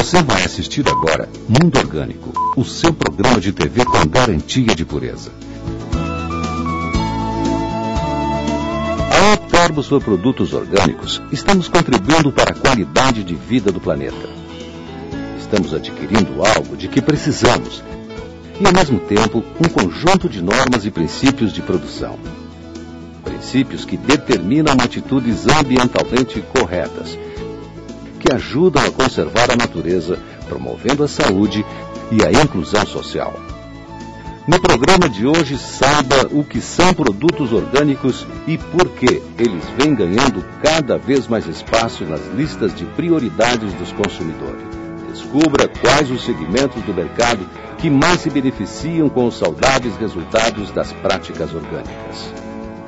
Você vai assistir agora Mundo Orgânico, o seu programa de TV com garantia de pureza. Ao optarmos por produtos orgânicos, estamos contribuindo para a qualidade de vida do planeta. Estamos adquirindo algo de que precisamos e, ao mesmo tempo, um conjunto de normas e princípios de produção. Princípios que determinam atitudes ambientalmente corretas, que ajudam a conservar a natureza, promovendo a saúde e a inclusão social. No programa de hoje, saiba o que são produtos orgânicos e por que eles vêm ganhando cada vez mais espaço nas listas de prioridades dos consumidores. Descubra quais os segmentos do mercado que mais se beneficiam com os saudáveis resultados das práticas orgânicas.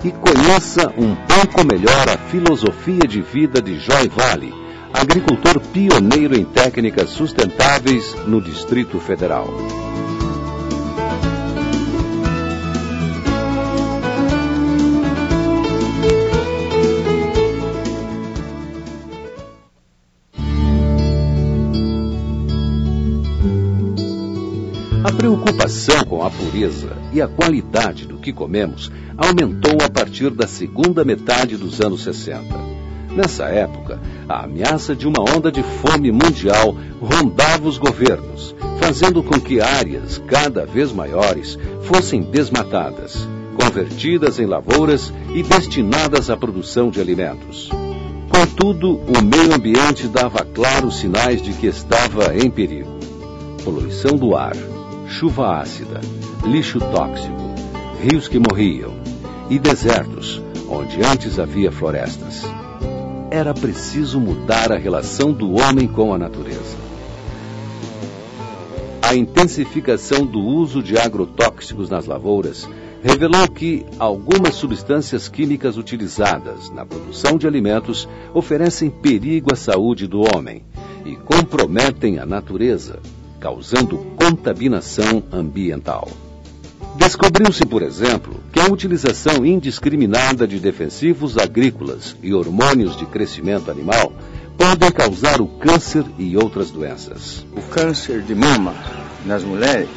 E conheça um pouco melhor a filosofia de vida de Joy Valley, agricultor pioneiro em técnicas sustentáveis no Distrito Federal. A preocupação com a pureza e a qualidade do que comemos aumentou a partir da segunda metade dos anos 60. Nessa época, a ameaça de uma onda de fome mundial rondava os governos, fazendo com que áreas cada vez maiores fossem desmatadas, convertidas em lavouras e destinadas à produção de alimentos. Contudo, o meio ambiente dava claros sinais de que estava em perigo. Poluição do ar, chuva ácida, lixo tóxico, rios que morriam e desertos, onde antes havia florestas. Era preciso mudar a relação do homem com a natureza. A intensificação do uso de agrotóxicos nas lavouras revelou que algumas substâncias químicas utilizadas na produção de alimentos oferecem perigo à saúde do homem e comprometem a natureza, causando contaminação ambiental. Descobriu-se, por exemplo, que a utilização indiscriminada de defensivos agrícolas e hormônios de crescimento animal podem causar o câncer e outras doenças. O câncer de mama nas mulheres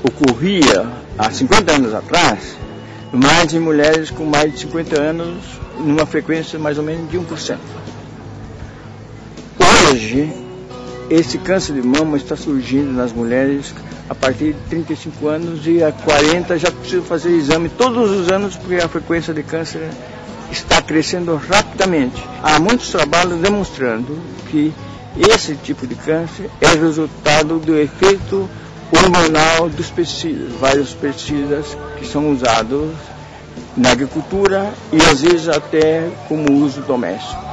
ocorria há 50 anos atrás, mais em mulheres com mais de 50 anos, numa frequência mais ou menos de 1%. Hoje, esse câncer de mama está surgindo nas mulheres a partir de 35 anos e a 40 já precisa fazer exame todos os anos porque a frequência de câncer está crescendo rapidamente. Há muitos trabalhos demonstrando que esse tipo de câncer é resultado do efeito hormonal dos pesticidas, vários pesticidas que são usados na agricultura e às vezes até como uso doméstico.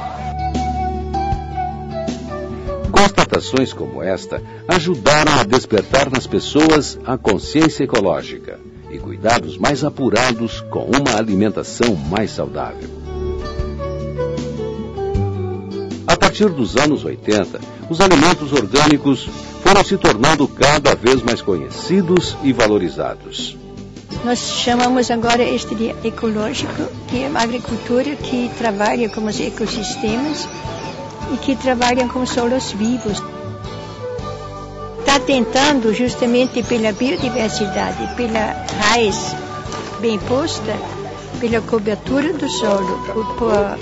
Constatações como esta ajudaram a despertar nas pessoas a consciência ecológica e cuidados mais apurados com uma alimentação mais saudável. A partir dos anos 80, os alimentos orgânicos foram se tornando cada vez mais conhecidos e valorizados. Nós chamamos agora este de ecológico, que é uma agricultura que trabalha com os ecossistemas e que trabalham com solos vivos. Está tentando, justamente pela biodiversidade, pela raiz bem posta, pela cobertura do solo, por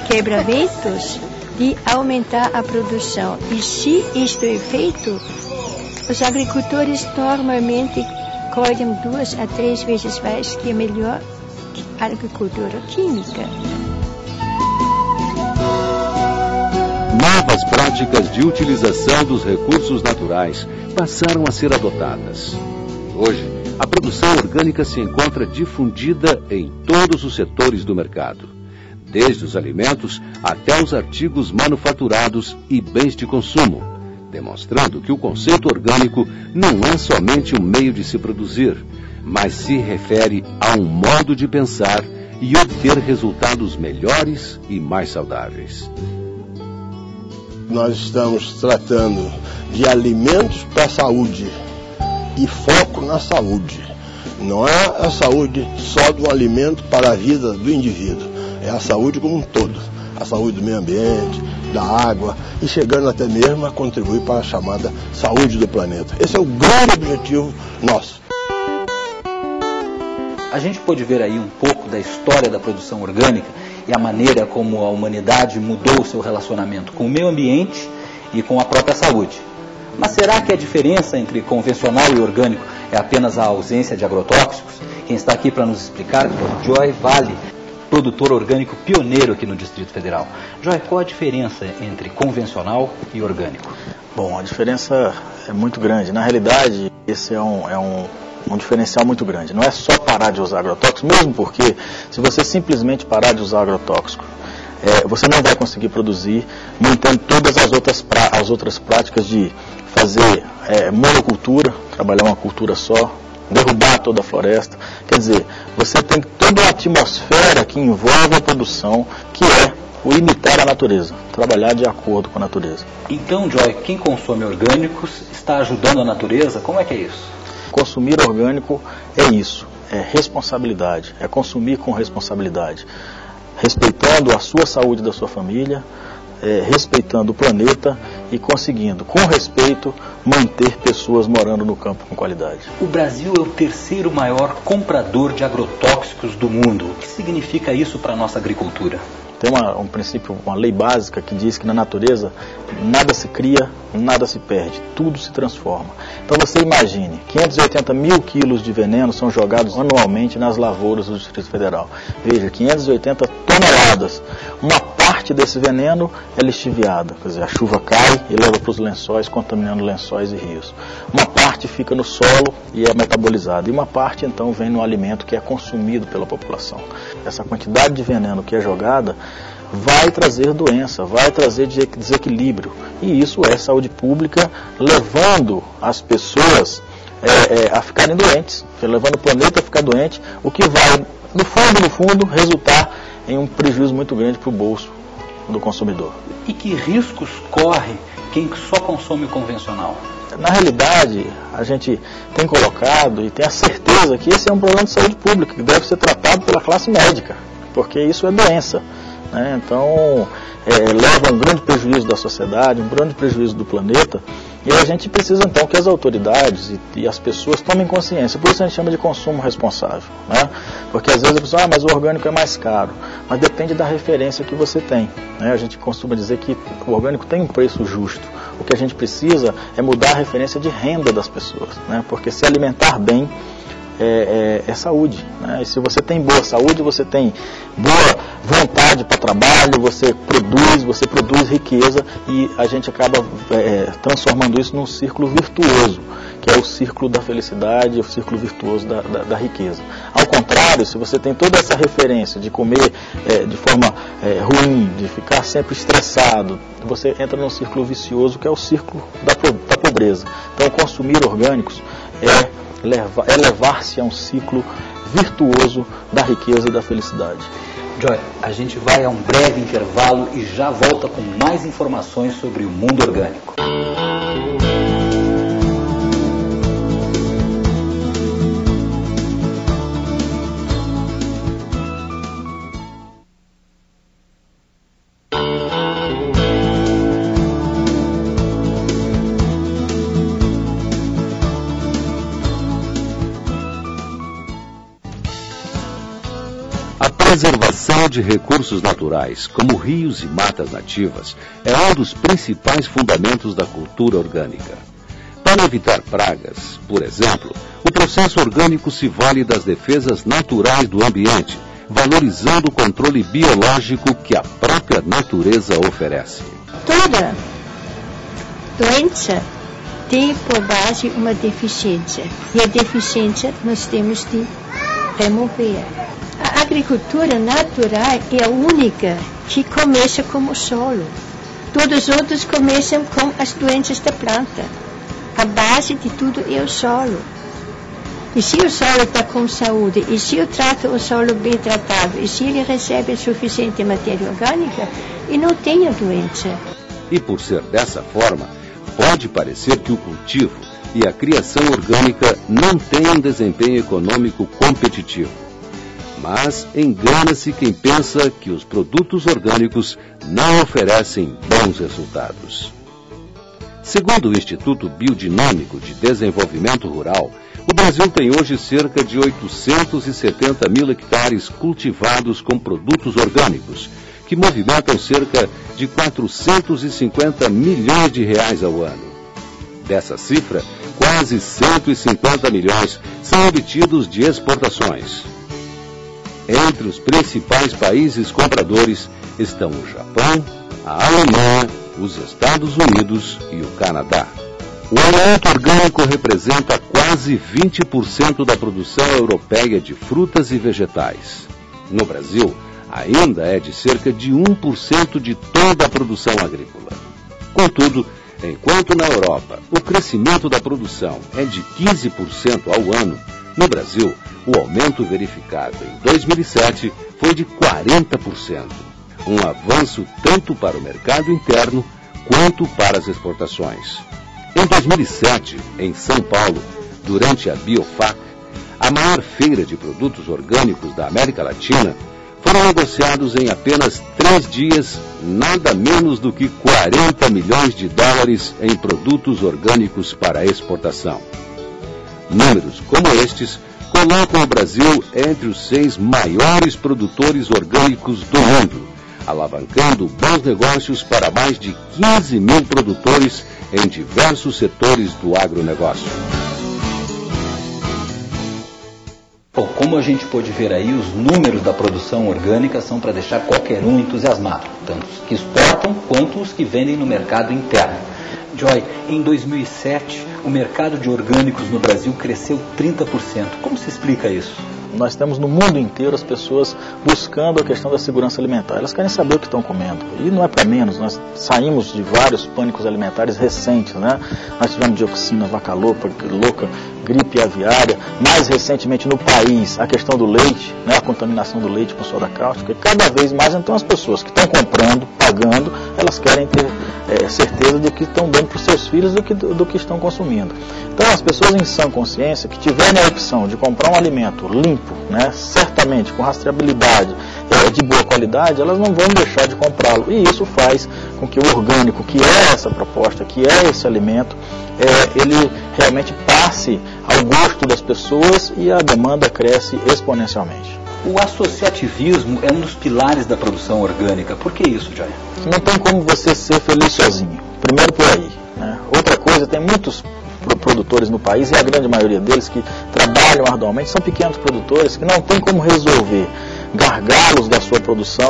quebra-ventos, de aumentar a produção. E se isto é feito, os agricultores normalmente colhem 2 a 3 vezes mais que a melhor agricultura química. Novas práticas de utilização dos recursos naturais passaram a ser adotadas. Hoje, a produção orgânica se encontra difundida em todos os setores do mercado, desde os alimentos até os artigos manufaturados e bens de consumo, demonstrando que o conceito orgânico não é somente um meio de se produzir, mas se refere a um modo de pensar e obter resultados melhores e mais saudáveis. Nós estamos tratando de alimentos para a saúde e foco na saúde. Não é a saúde só do alimento para a vida do indivíduo, é a saúde como um todo. A saúde do meio ambiente, da água e chegando até mesmo a contribuir para a chamada saúde do planeta. Esse é o grande objetivo nosso. A gente pôde ver aí um pouco da história da produção orgânica e a maneira como a humanidade mudou o seu relacionamento com o meio ambiente e com a própria saúde. Mas será que a diferença entre convencional e orgânico é apenas a ausência de agrotóxicos? Quem está aqui para nos explicar é o Joy Vale, produtor orgânico pioneiro aqui no Distrito Federal. Joy, qual a diferença entre convencional e orgânico? Bom, a diferença é muito grande. Na realidade, esse é um diferencial muito grande. Não é só parar de usar agrotóxico, mesmo porque se você simplesmente parar de usar agrotóxico, você não vai conseguir produzir, mantendo todas as outras práticas de fazer monocultura, trabalhar uma cultura só, derrubar toda a floresta. Quer dizer, você tem toda uma atmosfera que envolve a produção, que é o imitar a natureza, trabalhar de acordo com a natureza. Então, Joy, quem consome orgânicos está ajudando a natureza? Como é que é isso? Consumir orgânico é isso, é responsabilidade, é consumir com responsabilidade, respeitando a sua saúde da sua família, respeitando o planeta e conseguindo, com respeito, manter pessoas morando no campo com qualidade. O Brasil é o terceiro maior comprador de agrotóxicos do mundo. O que significa isso para a nossa agricultura? Tem um princípio, uma lei básica que diz que na natureza nada se cria, nada se perde, tudo se transforma. Então você imagine, 580 mil quilos de veneno são jogados anualmente nas lavouras do Distrito Federal. Veja, 580 toneladas. Uma parte desse veneno é lixiviada, quer dizer, a chuva cai e leva para os lençóis, contaminando lençóis e rios. Uma parte fica no solo e é metabolizada, e uma parte então vem no alimento que é consumido pela população. Essa quantidade de veneno que é jogada vai trazer doença, vai trazer desequilíbrio, e isso é saúde pública, levando as pessoas a ficarem doentes, levando o planeta a ficar doente, o que vai, no fundo, resultar em um prejuízo muito grande para o bolso do consumidor. E que riscos corre quem só consome o convencional? Na realidade, a gente tem colocado e tem a certeza que esse é um problema de saúde pública, que deve ser tratado pela classe médica, porque isso é doença, né? Então, leva a um grande prejuízo da sociedade, um grande prejuízo do planeta, e a gente precisa então que as autoridades e as pessoas tomem consciência. Por isso a gente chama de consumo responsável, né? Porque às vezes a pessoa, mas o orgânico é mais caro, mas depende da referência que você tem, né? A gente costuma dizer que o orgânico tem um preço justo. O que a gente precisa é mudar a referência de renda das pessoas, né? Porque se alimentar bem é saúde, né? E se você tem boa saúde, você tem boa vontade para trabalho, você produz riqueza, e a gente acaba transformando isso num círculo virtuoso, que é o círculo da felicidade, o círculo virtuoso da riqueza. Ao contrário, se você tem toda essa referência de comer de forma ruim, de ficar sempre estressado, você entra num círculo vicioso, que é o círculo da pobreza. Então, consumir orgânicos é levar-se a um ciclo virtuoso da riqueza e da felicidade. Joy, a gente vai a um breve intervalo e já volta com mais informações sobre o mundo orgânico. A preservação de recursos naturais, como rios e matas nativas, é um dos principais fundamentos da cultura orgânica. Para evitar pragas, por exemplo, o processo orgânico se vale das defesas naturais do ambiente, valorizando o controle biológico que a própria natureza oferece. Toda doença tem por base uma deficiência, e a deficiência nós temos de remover. A agricultura natural é a única que começa com o solo. Todos os outros começam com as doenças da planta. A base de tudo é o solo. E se o solo está com saúde, e se eu trato o solo bem tratado, e se ele recebe suficiente matéria orgânica, e não tem a doença. E por ser dessa forma, pode parecer que o cultivo e a criação orgânica não têm um desempenho econômico competitivo. Mas engana-se quem pensa que os produtos orgânicos não oferecem bons resultados. Segundo o Instituto Biodinâmico de Desenvolvimento Rural, o Brasil tem hoje cerca de 870 mil hectares cultivados com produtos orgânicos, que movimentam cerca de 450 milhões de reais ao ano. Dessa cifra, quase 150 milhões são obtidos de exportações. Entre os principais países compradores estão o Japão, a Alemanha, os Estados Unidos e o Canadá. O alimento orgânico representa quase 20% da produção europeia de frutas e vegetais. No Brasil, ainda é de cerca de 1% de toda a produção agrícola. Contudo, enquanto na Europa o crescimento da produção é de 15% ao ano, no Brasil, o aumento verificado em 2007 foi de 40%. Um avanço tanto para o mercado interno quanto para as exportações. Em 2007, em São Paulo, durante a Biofac, a maior feira de produtos orgânicos da América Latina, foram negociados em apenas 3 dias nada menos do que 40 milhões de dólares em produtos orgânicos para exportação. Números como estes colocam o Brasil entre os 6 maiores produtores orgânicos do mundo, alavancando bons negócios para mais de 15 mil produtores em diversos setores do agronegócio. Bom, como a gente pôde ver aí, os números da produção orgânica são para deixar qualquer um entusiasmado, tanto os que exportam quanto os que vendem no mercado interno. Joy, em 2007, o mercado de orgânicos no Brasil cresceu 30%. Como se explica isso? Nós temos no mundo inteiro as pessoas buscando a questão da segurança alimentar. Elas querem saber o que estão comendo. E não é para menos, nós saímos de vários pânicos alimentares recentes, né? Nós tivemos dioxina, vaca louca, gripe aviária. Mais recentemente no país, a questão do leite, né? A contaminação do leite com soda cáustica. E cada vez mais, então, as pessoas que estão comprando, pagando, elas querem ter certeza de que estão dando para os seus filhos do que estão consumindo. Então, as pessoas em sã consciência que tiverem a opção de comprar um alimento limpo, né, certamente com rastreabilidade, de boa qualidade, elas não vão deixar de comprá-lo. E isso faz com que o orgânico, que é essa proposta, que é esse alimento, ele realmente passe ao gosto das pessoas e a demanda cresce exponencialmente. O associativismo é um dos pilares da produção orgânica. Por que isso, Joy? Não tem como você ser feliz sozinho. Primeiro por aí, né? Outra coisa, tem muitos produtores no país, e a grande maioria deles que trabalham arduamente, são pequenos produtores que não tem como resolver gargalos da sua produção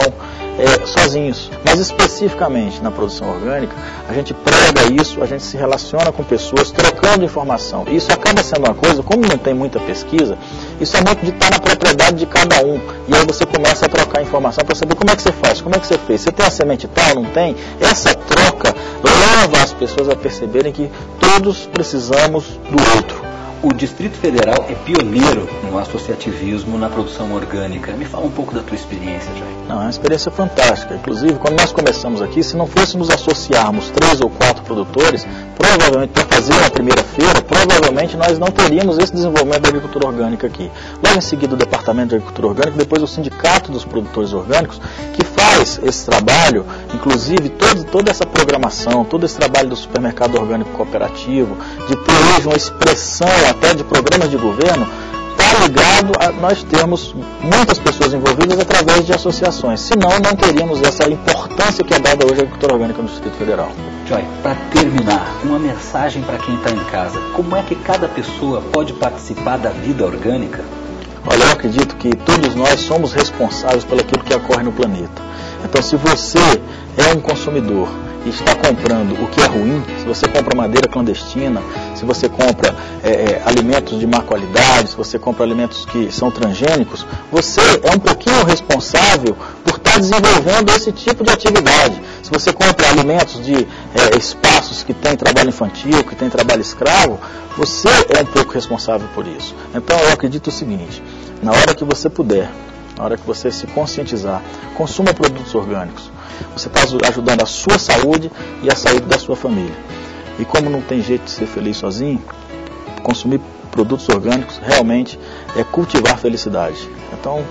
sozinhos. Mas especificamente na produção orgânica, a gente prega isso, a gente se relaciona com pessoas, trocando informação. E isso acaba sendo uma coisa, como não tem muita pesquisa, isso é muito de estar na propriedade de cada um. E aí você começa a trocar informação para saber como é que você faz, como é que você fez. Você tem a semente tal, não tem? Essa troca leva as pessoas a perceberem que todos precisamos do outro. O Distrito Federal é pioneiro no associativismo na produção orgânica. Me fala um pouco da tua experiência, Joy. Não, é uma experiência fantástica. Inclusive, quando nós começamos aqui, se não fôssemos associarmos 3 ou 4 produtores, provavelmente para fazer uma primeira feira, provavelmente nós não teríamos esse desenvolvimento da agricultura orgânica aqui. Logo em seguida o Departamento de Agricultura Orgânica, depois o Sindicato dos Produtores Orgânicos, que faz esse trabalho, inclusive toda essa programação, todo esse trabalho do supermercado orgânico cooperativo, de ter hoje uma expressão até de programas de governo, está ligado a nós termos muitas pessoas envolvidas através de associações. Senão, não teríamos essa importância que é dada hoje à agricultura orgânica no Distrito Federal. Joy, para terminar, uma mensagem para quem está em casa. Como é que cada pessoa pode participar da vida orgânica? Olha, eu acredito que todos nós somos responsáveis pelo aquilo que ocorre no planeta. Então, se você é um consumidor e está comprando o que é ruim, se você compra madeira clandestina, se você compra alimentos de má qualidade, se você compra alimentos que são transgênicos, você é um pouquinho responsável por estar desenvolvendo esse tipo de atividade. Se você compra alimentos de espaços que tem trabalho infantil, que tem trabalho escravo, você é um pouco responsável por isso. Então eu acredito o seguinte, na hora que você puder, na hora que você se conscientizar, consuma produtos orgânicos. Você está ajudando a sua saúde e a saúde da sua família. E como não tem jeito de ser feliz sozinho, consumir produtos orgânicos realmente é cultivar felicidade. Então,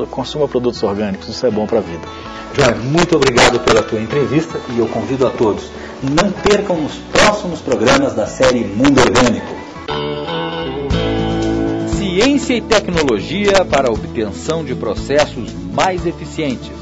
consuma produtos orgânicos, isso é bom para a vida. Joia, muito obrigado pela tua entrevista e eu convido a todos, não percam os próximos programas da série Mundo Orgânico. Ciência e tecnologia para a obtenção de processos mais eficientes.